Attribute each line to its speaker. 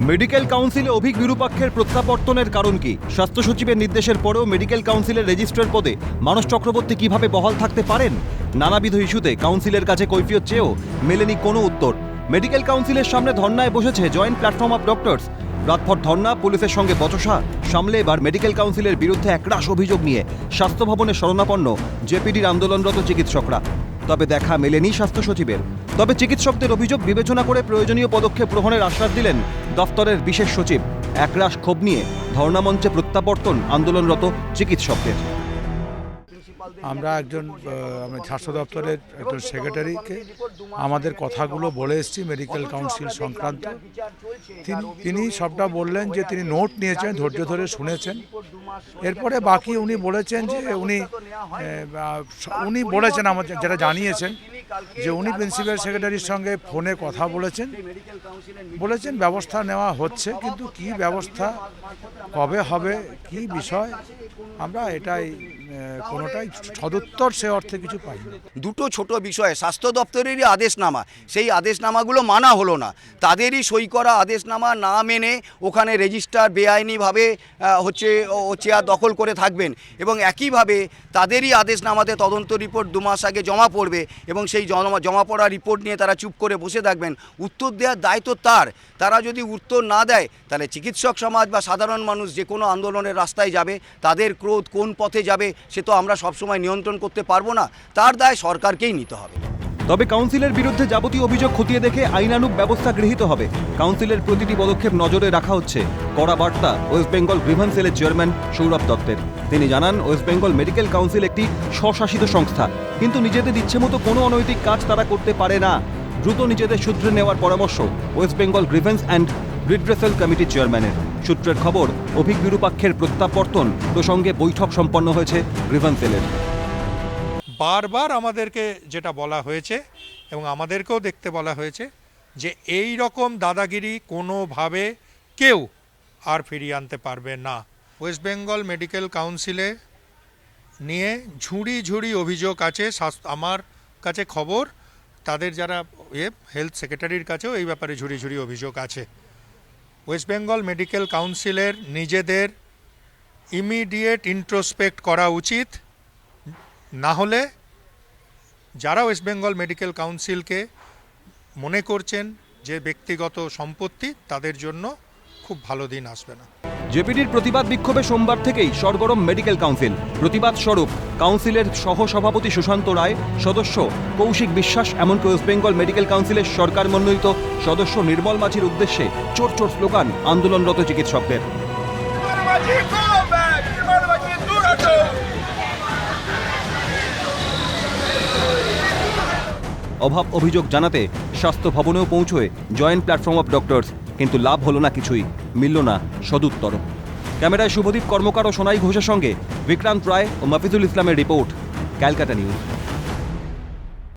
Speaker 1: Medical কাউন্সিলে অভিক বিরূপাক্ষের প্রত্যাবর্তনের কারণ কি? স্বাস্থ্য সচিবের নির্দেশের পরেও মেডিকেল কাউন্সিলের রেজিস্ট্রার পদে মানস চক্রবর্তী কিভাবে বহাল থাকতে পারেন? নানাবিধ ইস্যুতে কাউন্সিলের কাছে কৈফিয়ত চেয়েও মেলেনি কোনো উত্তর। মেডিকেল কাউন্সিলের সামনে ধর্নায় বসেছে জয়েন্ট প্ল্যাটফর্ম অফ ডক্টরস। রাতভর ধর্না, পুলিশের সঙ্গে বচসা সামলে এবার মেডিকেল কাউন্সিলের বিরুদ্ধে একরাশ অভিযোগ নিয়ে স্বাস্থ্য ভবনে শরণাপন্ন জেপিডির আন্দোলনরত চিকিৎসকরা। তবে দেখা মেলেনি স্বাস্থ্য সচিবের। তবে চিকিৎসকদের অভিযোগ বিবেচনা করে প্রয়োজনীয় পদক্ষেপ গ্রহণের আশ্বাস দিলেন দফতরের বিশেষ সচিব। একরাশ ক্ষোভ নিয়ে ধর্ণামঞ্চে প্রত্যাবর্তন আন্দোলনরত চিকিৎসকদের।
Speaker 2: আমরা স্বাস্থ্য দপ্তরের একজন সেক্রেটারিকে আমাদের কথাগুলো বলে এসেছি মেডিকেল কাউন্সিল সংক্রান্ত। তিনি সবটা বললেন যে তিনি নোট নিয়েছেন, ধৈর্য ধরে শুনেছেন। এরপরে বাকি উনি বলেছেন যে উনি বলেছেন আমাদের যেটা জানিয়েছেন যে উনি প্রিন্সিপাল সেক্রেটারির সঙ্গে ফোনে কথা বলেছেন ব্যবস্থা নেওয়া হচ্ছে, কিন্তু কি ব্যবস্থা কবে হবে কি বিষয় আমরা এটাই কোনোটাই সদুত্তর সে অর্থে কিছু পাইনি।
Speaker 3: দুটো ছোট বিষয়ে স্বাস্থ্য দপ্তরেরই আদেশনামা, সেই আদেশনামাগুলো মানা হলো না। তাদেরই সই করা আদেশনামা না মেনে ওখানে রেজিস্ট্রার বেআইনিভাবে চেয়ার দখল করে থাকবেন এবং একইভাবে তাদেরই আদেশনামাতে তদন্ত রিপোর্ট 2 মাস আগে জমা পড়বে এবং সেই জমা পড়া রিপোর্ট নিয়ে তারা চুপ করে বসে থাকবেন। উত্তর দেওয়ার দায়িত্ব তারা যদি উত্তর না দেয় তাহলে চিকিৎসক সমাজ বা সাধারণ মানুষ যে কোনো আন্দোলনের রাস্তায় যাবে, তাদের ক্রোধ কোন পথে যাবে সে তো আমরা সবসময় নিয়ন্ত্রণ করতে পারবো না, তার দায় সরকারকেই নিতে হবে।
Speaker 1: তবে কাউন্সিলের বিরুদ্ধে যাবতীয় অভিযোগ খতিয়ে দেখে আইনানুগ ব্যবস্থা গৃহীত হবে। কাউন্সিলের প্রতিটি পদক্ষেপ নজরে রাখা হচ্ছে। কড়া বার্তা ওয়েস্ট বেঙ্গল গ্রিভেন্স সেলের চেয়ারম্যান সৌরভ দত্তের। তিনি জানান, ওয়েস্ট বেঙ্গল মেডিকেল কাউন্সিল একটি স্বশাসিত সংস্থা, কিন্তু নিজেদের ইচ্ছে মতো কোনো অনৈতিক কাজ তারা করতে পারে না। দ্রুত নিজেদের শুধরে নেওয়ার পরামর্শ West Bengal grievance and redressal কমিটির চেয়ারম্যানের। সূত্রের খবর, অভিক বিরূপাক্ষের প্রত্যাবর্তন প্রসঙ্গে বৈঠক সম্পন্ন হয়েছে গ্রিভেন্স সেলের।
Speaker 4: বারবার আমাদেরকে যেটা বলা হয়েছে এবং আমাদেরকেও দেখতে বলা হয়েছে যে এই রকম দাদাগিরি কোনোভাবে কেউ আর ফিরিয়ে আনতে পারবে না। ওয়েস্ট বেঙ্গল মেডিকেল কাউন্সিলে নিয়ে ঝুড়ি অভিযোগ আছে। আমার কাছে খবর তাদের যারা হেলথ সেক্রেটারির কাছেও এই ব্যাপারে ঝুড়ি অভিযোগ আছে। ওয়েস্ট বেঙ্গল মেডিকেল কাউন্সিলের নিজেদের ইমিডিয়েট ইন্ট্রোস্পেক্ট করা উচিত, না হলে যারা ওয়েস্ট বেঙ্গল মেডিকেল কাউন্সিলকে মনে করছেন যে ব্যক্তিগত সম্পত্তি, তাদের জন্য খুব ভালো দিন আসবে না।
Speaker 1: জেপিডির প্রতিবাদ বিক্ষোভে সোমবার থেকেই সরগরম মেডিকেল কাউন্সিল। প্রতিবাদ স্বরূপ কাউন্সিলের সহসভাপতি সুশান্ত রায়, সদস্য কৌশিক বিশ্বাস, এমনকি ওয়েস্ট বেঙ্গল মেডিকেল কাউন্সিলের সরকার মনোনীত সদস্য নির্মল মাঝির উদ্দেশ্যে চোর স্লোগান আন্দোলনরত চিকিৎসকদের। অভাব অভিযোগ জানাতে স্বাস্থ্য ভবনেও পৌঁছয় জয়েন্ট প্ল্যাটফর্ম অফ ডক্টরস, কিন্তু লাভ হলো না কিছুই, মিলল না সদুত্তর। ক্যামেরায় শুভদীপ কর্মকার ও সোনাই ঘোষের সঙ্গে বিক্রান্ত রায় ও মাফিজুল ইসলামের রিপোর্ট, ক্যালকাটা নিউজ।